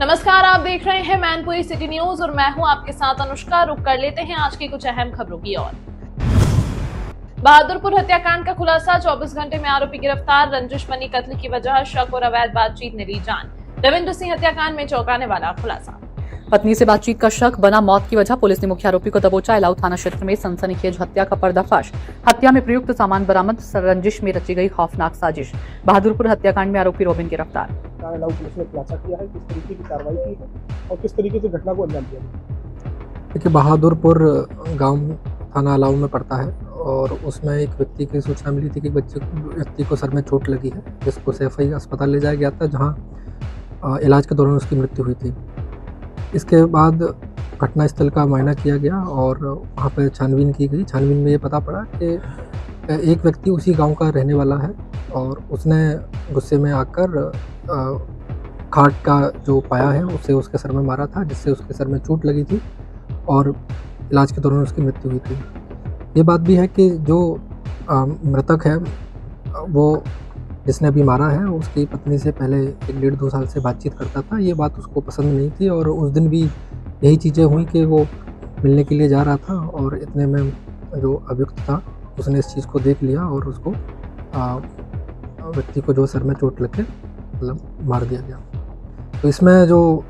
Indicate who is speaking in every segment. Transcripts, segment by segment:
Speaker 1: नमस्कार, आप देख रहे हैं मैनपुरी सिटी न्यूज और मैं हूं आपके साथ अनुष्का। रुक कर लेते हैं आज की कुछ अहम खबरों की ओर। बहादुरपुर हत्याकांड का खुलासा, 24 घंटे में आरोपी गिरफ्तार। रंजिश मनी कत्ल की वजह शक और अवैध बातचीत ने ली जान। रविंद्र सिंह हत्याकांड में चौंकाने वाला खुलासा।
Speaker 2: पत्नी से बातचीत का शक बना मौत की वजह, पुलिस ने मुख्य आरोपी को दबोचा। इलाऊ थाना क्षेत्र में सनसनीखेज हत्या का पर्दाफाश, हत्या में प्रयुक्त सामान बरामद। रंजिश में रची गई खौफनाक साजिश। बहादुरपुर हत्याकांड में आरोपी रोबिन गिरफ्तार।
Speaker 3: इलाऊ पुलिस ने खुलासा किया है किस तरीके की कार्रवाई की है और किस तरीके से घटना को अंजाम दिया।
Speaker 4: देखिए, बहादुरपुर गांव थाना इलाऊ में पड़ता है और उसमें एक व्यक्ति की सूचना मिली थी कि व्यक्ति को सर में चोट लगी है, जिसको सैफई अस्पताल ले जाया गया था, जहां इलाज के दौरान उसकी मृत्यु हुई थी। इसके बाद घटनास्थल का मुआयना किया गया और वहाँ पर छानबीन की गई। छानबीन में ये पता पड़ा कि एक व्यक्ति उसी गांव का रहने वाला है और उसने गुस्से में आकर खाट का जो पाया है उसे उसके सर में मारा था, जिससे उसके सर में चोट लगी थी और इलाज के दौरान उसकी मृत्यु हुई थी। ये बात भी है कि जो मृतक है वो जिसने अभी मारा है उसकी पत्नी से पहले 1-1.5-2 साल से बातचीत करता था। ये बात उसको पसंद नहीं थी और उस दिन भी यही चीज़ें हुई कि वो मिलने के लिए जा रहा था और इतने में जो अभियुक्त था उसने इस चीज़ को देख लिया और उसको व्यक्ति को जो सर में चोट लग के मतलब मार दिया गया। तो इसमें जो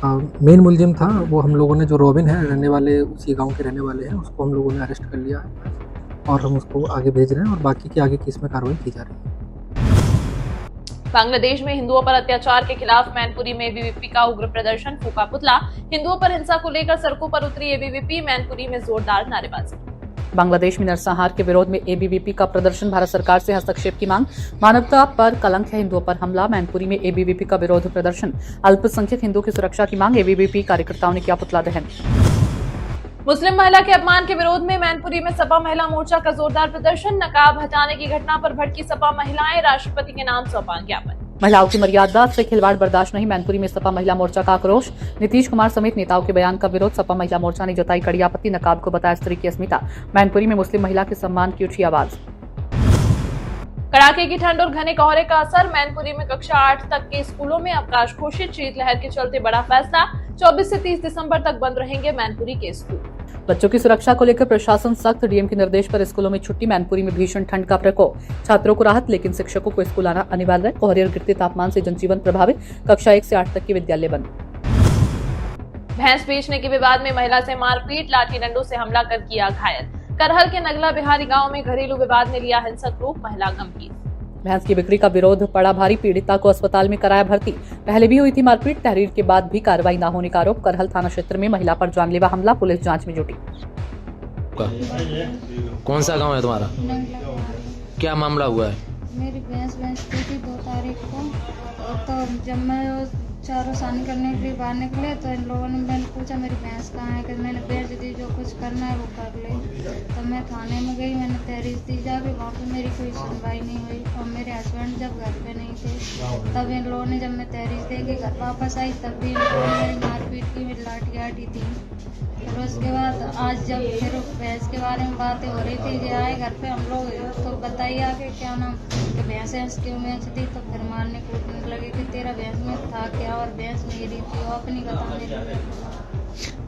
Speaker 4: मेन मुलजिम था वो हम लोगों ने, जो रोबिन है, रहने वाले उसी गांव के रहने वाले हैं, उसको हम लोगों ने अरेस्ट कर लिया है और हम उसको आगे भेज रहे हैं और बाकी की आगे की इसमें कार्रवाई की जा रही है।
Speaker 1: बांग्लादेश में हिंदुओं पर अत्याचार के खिलाफ मैनपुरी में एबीवीपी का उग्र प्रदर्शन, फूका पुतला। हिंदुओं पर हिंसा को लेकर सड़कों पर उतरी एबीवीपी, मैनपुरी में जोरदार नारेबाजी।
Speaker 2: बांग्लादेश में नरसंहार के विरोध में एबीवीपी का प्रदर्शन, भारत सरकार से हस्तक्षेप की मांग। मानवता पर कलंक है, हिंदुओं पर हमला। मैनपुरी में एबीवीपी का विरोध प्रदर्शन, अल्पसंख्यक हिंदुओं की सुरक्षा की मांग। एबीवीपी कार्यकर्ताओं ने किया पुतला दहन।
Speaker 1: मुस्लिम महिला के अपमान के विरोध में मैनपुरी में सपा महिला मोर्चा का जोरदार प्रदर्शन। नकाब हटाने की घटना पर भड़की सपा महिलाएं, राष्ट्रपति के नाम सौंपा ज्ञापन।
Speaker 2: महिलाओं की मर्यादा से खिलवाड़ बर्दाश्त नहीं, मैनपुरी में सपा महिला मोर्चा का आक्रोश। नीतीश कुमार समेत नेताओं के बयान का विरोध, सपा महिला मोर्चा ने जताई कड़ी आपत्ति। नकाब को बताया स्त्री की अस्मिता। मैनपुरी में मुस्लिम महिला के सम्मान की उठी आवाज।
Speaker 1: कड़ाके की ठंड और घने कोहरे का असर, मैनपुरी में कक्षा 8 तक के स्कूलों में अवकाश घोषित। शीतलहर के चलते बड़ा फैसला, 24 से 30 दिसंबर तक बंद रहेंगे मैनपुरी के स्कूल।
Speaker 2: बच्चों की सुरक्षा को लेकर प्रशासन सख्त, डीएम के निर्देश पर स्कूलों में छुट्टी। मैनपुरी में भीषण ठंड का प्रकोप, छात्रों को राहत लेकिन शिक्षकों को स्कूल आना अनिवार्य। कोहरे और गिरते तापमान से जनजीवन प्रभावित, कक्षा 1 से 8 तक के विद्यालय बंद।
Speaker 1: भैंस बेचने के विवाद में महिला से मारपीट, लाठी डंडों से हमला कर किया घायल। करहल के नगला बिहारी गांव में घरेलू विवाद ने लिया हिंसक रूप, महिला गंभीर।
Speaker 2: भैंस की बिक्री का विरोध पड़ा भारी, पीड़िता को अस्पताल में कराया भर्ती। पहले भी हुई थी मारपीट, तहरीर के बाद भी कार्रवाई न होने का आरोप। करहल थाना क्षेत्र में महिला पर जानलेवा हमला, पुलिस जांच में जुटी।
Speaker 5: कौन सा गांव है तुम्हारा? क्या मामला हुआ है?
Speaker 6: मेरी भैंस बेचती थी 2 तारीख को, तो जब मैं चारों सानी करने के लिए बाहर निकले तो इन लोगों ने मैंने पूछा मेरी भैंस कहाँ है, कि मैंने बेच दी, जो कुछ करना है वो कर ले। तो मैं थाने में गई, मैंने तहरीर दी जाके, वहाँ पे मेरी कोई सुनवाई नहीं हुई और मेरे हस्बैंड जब घर पे नहीं थे तब इन लोगों ने, जब मैं तहरीर दे के घर वापस आई तब भी इन लोगों ने मेरी मारपीट की, मेरी लाठी आटी थी। फिर उसके बाद आज जब फिर भैंस के बारे में बातें हो रही थी, जो आए घर पे हम लोग तो बताइए आके क्या नाम कि भैंस क्यों बेच दी, तो फिर मारने कूटने लगे कि तेरा भैंस में था क्या और भैंस मेरी थी, वो अपनी बताने लगे।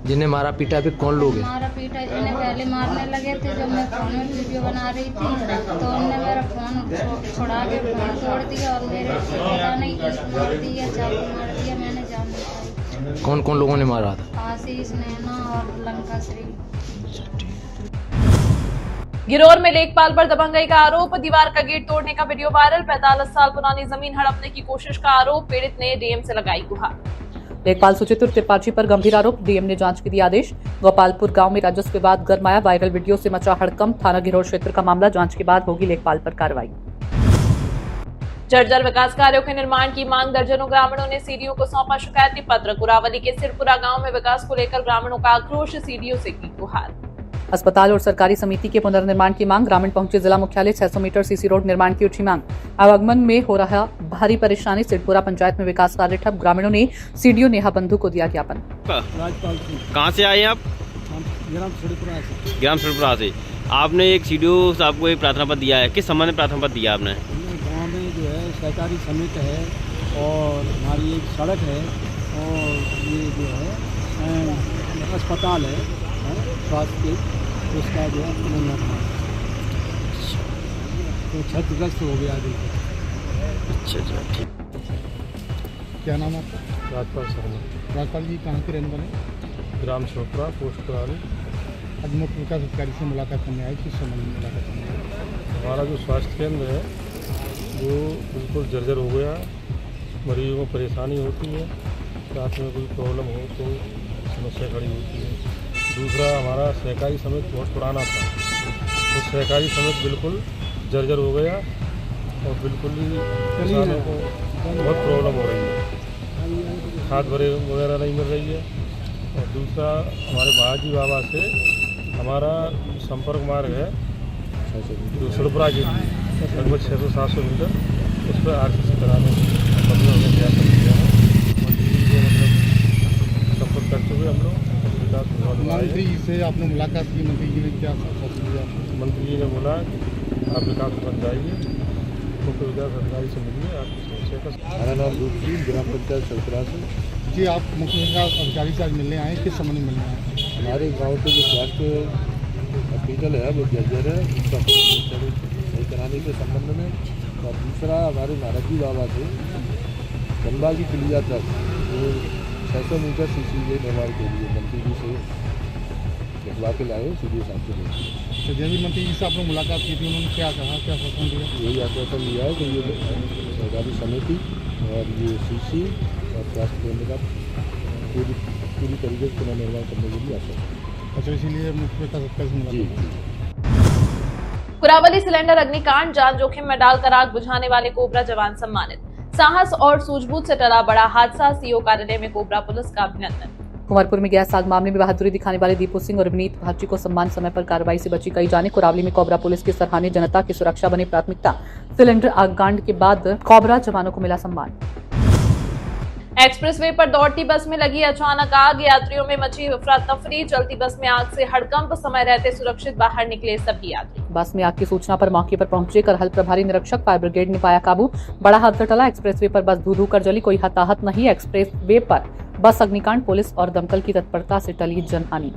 Speaker 5: जिन्हें मारा पीटा पे कौन लोग हैं?
Speaker 6: मारा पीटा इन्हें पहले मारने लगे थे, जब मैं फोन में वीडियो बना रही थी तो उनने मेरा फोन छुड़ा के फोन तोड़ दिया और मेरे पता नहीं मार दिया, चाकू मार दिया, मैंने जान नहीं पाई।
Speaker 5: कौन कौन लोगों ने मारा था?
Speaker 6: आशीष, नैना और लंका श्री।
Speaker 1: गिरौर में लेखपाल पर दबंगई का आरोप, दीवार का गेट तोड़ने का वीडियो वायरल। 45 साल पुरानी जमीन हड़पने की कोशिश का आरोप, पीड़ित ने डीएम से लगाई गुहार।
Speaker 2: लेखपाल सुचित्र त्रिपाठी पर गंभीर आरोप, डीएम ने जांच के दिए आदेश। गोपालपुर गांव में राजस्व विवाद गरमाया, वायरल वीडियो से मचा हड़कंप। थाना गिरौर क्षेत्र का मामला, जांच के बाद होगी लेखपाल पर कार्रवाई।
Speaker 1: जर्जर विकास कार्यों के निर्माण की मांग, दर्जनों ग्रामीणों ने सीडीओ को सौंपा शिकायती पत्र। कुरावली के सिरपुरा गांव में विकास को लेकर ग्रामीणों का आक्रोश, सीडीओ से की गुहार।
Speaker 2: अस्पताल और सरकारी समिति के पुनर्निर्माण की मांग, ग्रामीण पहुंचे जिला मुख्यालय। 600 मीटर सीसी रोड निर्माण की उठी मांग। आवागमन में हो रहा भारी परेशानी, सिरपुरा पंचायत में विकास कार्य ठप। ग्रामीणों ने सीडीओ नेहा बंधु को दिया ज्ञापन।
Speaker 7: कहाँ से आए आप? ग्राम सिरपुरा से। आपने एक सीडीओ साहब को एक प्रार्थना पत्र दिया है, किस संबंध में प्रार्थना पत्र दिया आपने?
Speaker 3: गाँव में जो है सहकारी समिति है और हमारी एक सड़क है
Speaker 8: और ये जो है अस्पताल है स्वास्थ्य के, उसका जो है पुनर्निर्माण, तो क्षतिग्रस्त हो गया अभी।
Speaker 7: अच्छा ठीक।
Speaker 3: क्या नाम है आपका?
Speaker 9: राजपाल शर्मा,
Speaker 3: राजपाल जी कहाँ के रहने वाले?
Speaker 9: ग्राम छोपरा, पोस्ट कराली।
Speaker 3: आज मुख्य विकास अधिकारी से मुलाकात करने आए, किस संबंध में मुलाकात करने आए?
Speaker 9: हमारा जो स्वास्थ्य केंद्र है वो बिल्कुल जर्जर हो गया, मरीजों को परेशानी होती है, रात में कोई प्रॉब्लम हो तो समस्या खड़ी होती है। दूसरा, हमारा सहकारी समिति बहुत पुराना था, तो सहकारी समिति बिल्कुल जर्जर हो गया और बिल्कुल ही किसानों को बहुत प्रॉब्लम हो रही है, खाद वगैरह नहीं मिल रही है। और दूसरा, हमारे महाजी बाबा से हमारा संपर्क मार्ग है जो सड़पुरा के लिए लगभग 600-700 मीटर, उस पर RCC कराने मतलब हमें प्रयास किया है। मंत्री को मतलब संपर्क करते हुए हम लोग
Speaker 3: मंत्री से आपने मुलाकात की, मंत्री जी ने क्या दिया?
Speaker 9: मंत्री जी ने बोला आप विकास बन जाइए, मुख्य विकास अधिकारी से मिलिए, आपकी समस्या का।
Speaker 10: मेरा नाम रूपसी, ग्राम पंचायत सड़पुरा से।
Speaker 3: जी, आप मुख्य विकास अधिकारी से आज मिलने आए, किस संबंध में मिलने आए?
Speaker 10: हमारे गांव के जो स्वास्थ्य हॉस्पिटल है वो जर्जर है, उसका सही कराने के संबंध में। और दूसरा, हमारे महाराजी बाबा से गंगा की पुलिया तक वो 600 मीटर सीसीए निर्माण के लिए मंत्री जी से लिखवा के लाए, सीधे साहब से लेके।
Speaker 3: तो जब भी मंत्री जी से आपने मुलाकात की थी, उन्होंने क्या कहा, क्या आश्वासन दिया?
Speaker 10: यही आश्वासन दिया है कि ये सहकारी समिति और ये सीसी और स्वास्थ्य केंद्र का पूरी तरीके से पुनर्निर्माण करने के लिए आश्वासन।
Speaker 3: अच्छा, इसीलिए मुख्य विकास अधिकारी से मुलाकात।
Speaker 1: कुरावली सिलेंडर अग्निकांड, जान जोखिम में डालकर आग बुझाने वाले कोबरा जवान सम्मानित। साहस और सूझबूझ से टला बड़ा हादसा, सीओ कार्यालय में कोबरा पुलिस का अभिनंदन।
Speaker 2: कुंवरपुर में गैस आग मामले में बहादुरी दिखाने वाले दीपू सिंह और विनीत भाची को सम्मान समय पर कार्रवाई से बची कई जाने। कुरावली में कोबरा पुलिस की सराहनीय जनता की सुरक्षा बनी प्राथमिकता। सिलेंडर आगकांड के बाद कोबरा जवानों को मिला सम्मान।
Speaker 1: एक्सप्रेसवे पर दौड़ती बस में लगी अचानक आग, यात्रियों में मची अफरा तफरी। चलती बस में आग से हड़कंप, समय रहते सुरक्षित बाहर निकले सभी यात्री।
Speaker 2: बस में आग की सूचना पर मौके पर पहुंचे करहल प्रभारी निरीक्षक फायर ब्रिगेड ने पाया काबू। बड़ा हादसा टला, एक्सप्रेसवे पर बस धू कर जली, कोई हताहत नहीं। एक्सप्रेसवे पर बस अग्निकांड, पुलिस और दमकल की तत्परता से टली जनहानि।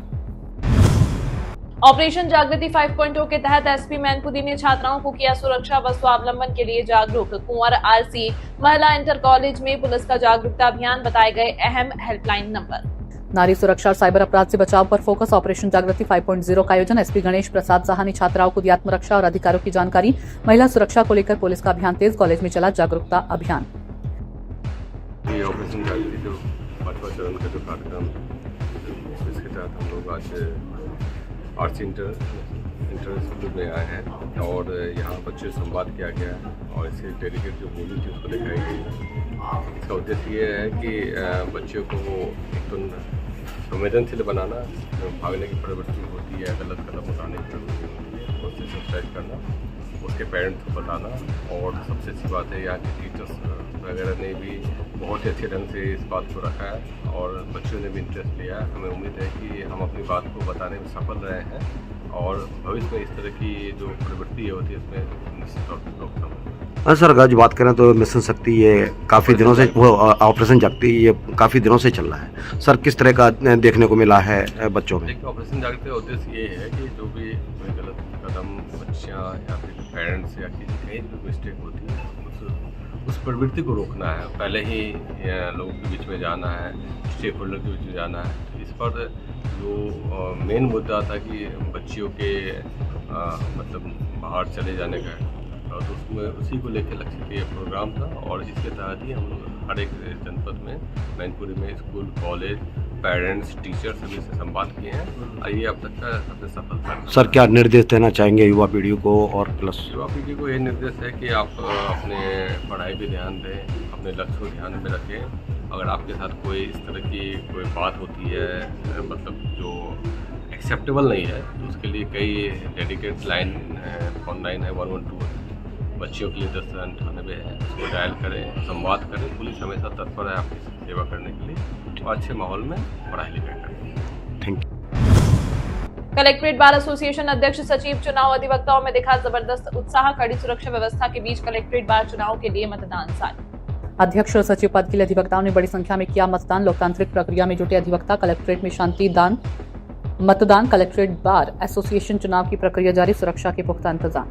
Speaker 1: ऑपरेशन जागृति 5.0 के तहत एसपी मैनपुरी ने छात्राओं को किया सुरक्षा व स्वावलंबन के लिए जागरूक। कुंवर आरसी महिला इंटर कॉलेज में पुलिस का जागरूकता अभियान, बताए गए अहम हेल्पलाइन नंबर।
Speaker 2: नारी सुरक्षा और साइबर अपराध से बचाव पर फोकस, ऑपरेशन जागृति 5.0 का आयोजन। एसपी गणेश प्रसाद साहा ने छात्राओं को दी आत्मरक्षा और अधिकारों की जानकारी। महिला सुरक्षा को लेकर पुलिस का अभियान तेज, कॉलेज में चला जागरूकता अभियान।
Speaker 11: ऑपरेशन जागृति जो 5वां चरण का जो कार्यक्रम, इसके तहत हम लोग आज आरसी इंटर स्कूल में आए हैं और यहाँ बच्चों से संवाद किया गया है और इससे डेलीगेट जो बोली थी उसको दिखाई गई है। इसका उद्देश्य ये है कि बच्चों को एक तो संवेदनशील बनाना, भागने की प्रवृत्ति होती है, गलत कदम उठाने की प्रवृत्ति होती है, उससे सेंसिटाइज करना, उसके पेरेंट्स को बताना। और सबसे अच्छी बात है यहाँ के टीचर्स वगैरह ने भी बहुत ही अच्छे ढंग से इस बात को रखा है और बच्चों ने भी इंटरेस्ट लिया है। हमें उम्मीद है कि हम अपनी बात को बताने में सफल रहे हैं और भविष्य में इस तरह की जो प्रवृत्ति होती है इसमें निश्चित तौर पर रोकथाम।
Speaker 12: सर, अगर जो बात करें तो मिशन शक्ति ये काफ़ी दिनों से, वो ऑपरेशन जागृति ये काफ़ी दिनों से चल रहा है। सर, किस तरह का देखने को मिला है बच्चों में?
Speaker 11: देखिए, ऑपरेशन जागृति का उद्देश्य ये है कि जो भी कोई गलत कदम बच्चियाँ या फिर पेरेंट्स या किसी कहीं भी मिस्टेक होती है उस प्रवृत्ति को रोकना है। पहले ही लोगों के बीच में जाना है, स्टेक होल्डर के बीच में जाना है। तो इस पर जो मेन मुद्दा था कि बच्चियों के मतलब बाहर चले जाने का, तो उसमें उसी को लेकर लक्ष्य ये प्रोग्राम था और इसके तहत ही हम हर एक जनपद में, मैनपुरी में स्कूल, कॉलेज, पेरेंट्स, टीचर सभी से संवाद किए हैं और ये अब तक का सबसे सफल था।
Speaker 12: सर, क्या निर्देश देना चाहेंगे युवा पीढ़ी को? और प्लस
Speaker 11: युवा पीढ़ी को ये निर्देश है कि आप अपने पढ़ाई पे ध्यान दें, अपने लक्ष्य को ध्यान में रखें। अगर आपके साथ कोई इस तरह की कोई बात होती है मतलब जो एक्सेप्टेबल नहीं है, तो उसके लिए कई डेडिकेट लाइन ऑनलाइन है, 112 बच्चियों के लिए 1098 है, उसको डायल करें, संवाद करें। पुलिस हमेशा तत्पर है आपकी सेवा करने के लिए और अच्छे माहौल में पढ़ाई लिखाई करें।
Speaker 12: Thank you.
Speaker 1: Collectorate bar association अध्यक्ष सचिव चुनाव अधिवक्ताओं में दिखा जबरदस्त उत्साह, कड़ी सुरक्षा व्यवस्था के बीच कलेक्ट्रेट बार चुनाव के लिए मतदान साथ।
Speaker 2: अध्यक्ष और सचिव पद के लिए अधिवक्ताओं ने बड़ी संख्या में किया मतदान। लोकतांत्रिक प्रक्रिया में जुटे अधिवक्ता। कलेक्ट्रेट में शांति दान मतदान। कलेक्ट्रेट बार एसोसिएशन चुनाव की प्रक्रिया जारी। सुरक्षा के पुख्ता इंतजाम।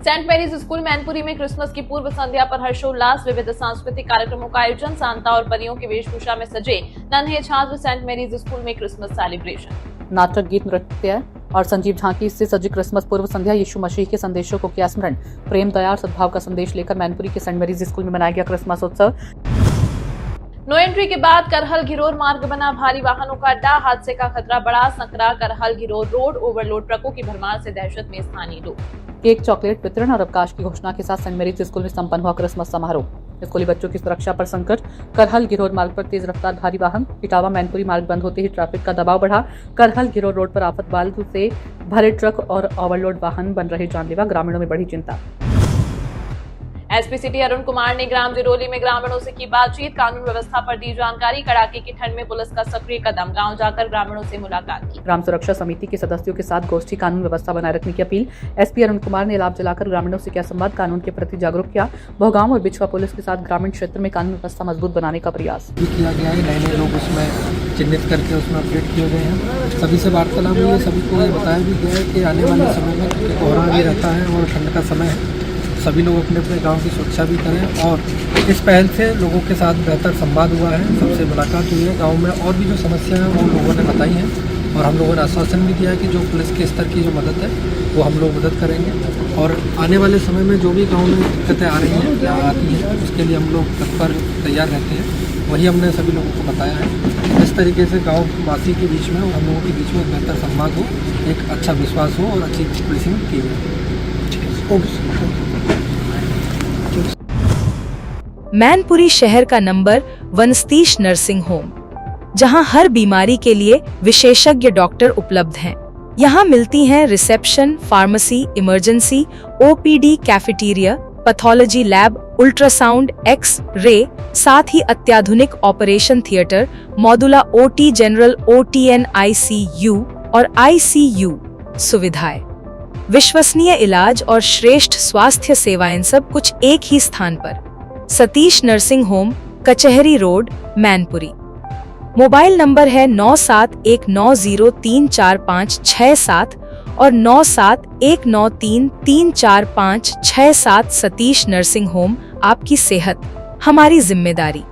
Speaker 1: सेंट मैरीज स्कूल मैनपुरी में क्रिसमस की पूर्व संध्या पर हर्षोल्लास। विविध सांस्कृतिक कार्यक्रमों का आयोजन। सांता और परियों की वेशभूषा में सजे नन्हे छात्र। सेंट मैरीज स्कूल में क्रिसमस सेलिब्रेशन।
Speaker 2: नाटक, गीत, नृत्य और संजीव झांकी से सजी क्रिसमस पूर्व संध्या। यीशु मसीह के संदेशों को किया स्मरण। प्रेम, दया और सद्भाव का संदेश लेकर मैनपुरी के सेंट मैरीज स्कूल में मनाया गया क्रिसमस उत्सव।
Speaker 1: नो एंट्री के बाद करहल घिरोर मार्ग बना भारी वाहनों का अड्डा। हादसे का खतरा बढ़ा। सकरा करहल घिरोर रोड ओवरलोड ट्रकों की भरमार से दहशत में स्थानीय लोग।
Speaker 2: केक, चॉकलेट वितरण और अवकाश की घोषणा के साथ सेंट मैरीज स्कूल में संपन्न हुआ क्रिसमस समारोह। स्कूली बच्चों की सुरक्षा पर संकट। करहल घिरोर मार्ग पर तेज रफ्तार भारी वाहन। इटावा मैनपुरी मार्ग बंद होते ही ट्रैफिक का दबाव बढ़ा। करहल घिरोर रोड पर आफत बालू से भरे ट्रक और ओवरलोड वाहन बन रहे जानलेवा। ग्रामीणों में बढ़ी चिंता।
Speaker 1: एसपी सिटी अरुण कुमार ने ग्राम जिरोली में ग्रामीणों से की बातचीत। कानून व्यवस्था पर दी जानकारी। कड़ाके की ठंड में पुलिस का सक्रिय कदम। गांव जाकर ग्रामीणों से मुलाकात की।
Speaker 2: ग्राम सुरक्षा समिति के सदस्यों के साथ गोष्ठी। कानून व्यवस्था बनाए रखने की अपील। एसपी अरुण कुमार ने लाभ जलाकर ग्रामीणों से किया संवाद। कानून के प्रति जागरूक किया। भोगांव और बिछवा पुलिस के साथ ग्रामीण क्षेत्र में कानून व्यवस्था मजबूत बनाने का प्रयास
Speaker 4: किया गया है। नए लोग उसमें चिन्हित करके उसमें अपडेट किए गए हैं। सभी से वार्तालाप हुई है। सभी को ये बताया भी गया है कि आने वाले समय में कोहरा भी रहता है और ठंड का समय है, सभी लोग अपने अपने गांव की सुरक्षा भी करें। और इस पहल से लोगों के साथ बेहतर संवाद हुआ है। सबसे मुलाकात हुई है। गांव में और भी जो समस्या है वो लोगों ने बताई हैं और हम लोगों ने आश्वासन भी दिया है कि जो पुलिस के स्तर की जो मदद है वो हम लोग मदद करेंगे। और आने वाले समय में जो भी गाँव में दिक्कतें आ रही हैं या आती हैं उसके लिए हम लोग तत्पर तैयार रहते हैं। वही हमने सभी लोगों को बताया है। इस तरीके से गाँव वासी के बीच में और हम लोगों के बीच में बेहतर संवाद हो, एक अच्छा विश्वास हो और अच्छी पुलिसिंग की जाए।
Speaker 13: मैनपुरी शहर का नंबर 1 सतीश नर्सिंग होम, जहां हर बीमारी के लिए विशेषज्ञ डॉक्टर उपलब्ध हैं। यहां मिलती हैं reception, pharmacy, emergency, OPD, cafeteria, pathology lab, ultrasound, x-ray, साथ ही अत्याधुनिक operation theatre, modular OT, general ओटीएन, आईसीयू और आईसीयू सुविधाएं। विश्वसनीय इलाज और श्रेष्ठ स्वास्थ्य सेवाएं सब कुछ एक ही स्थान पर। सतीश नर्सिंग होम, कचहरी रोड, मैनपुरी। मोबाइल नंबर है 9719034567 और 9719334567। सतीश नर्सिंग होम, आपकी सेहत हमारी जिम्मेदारी।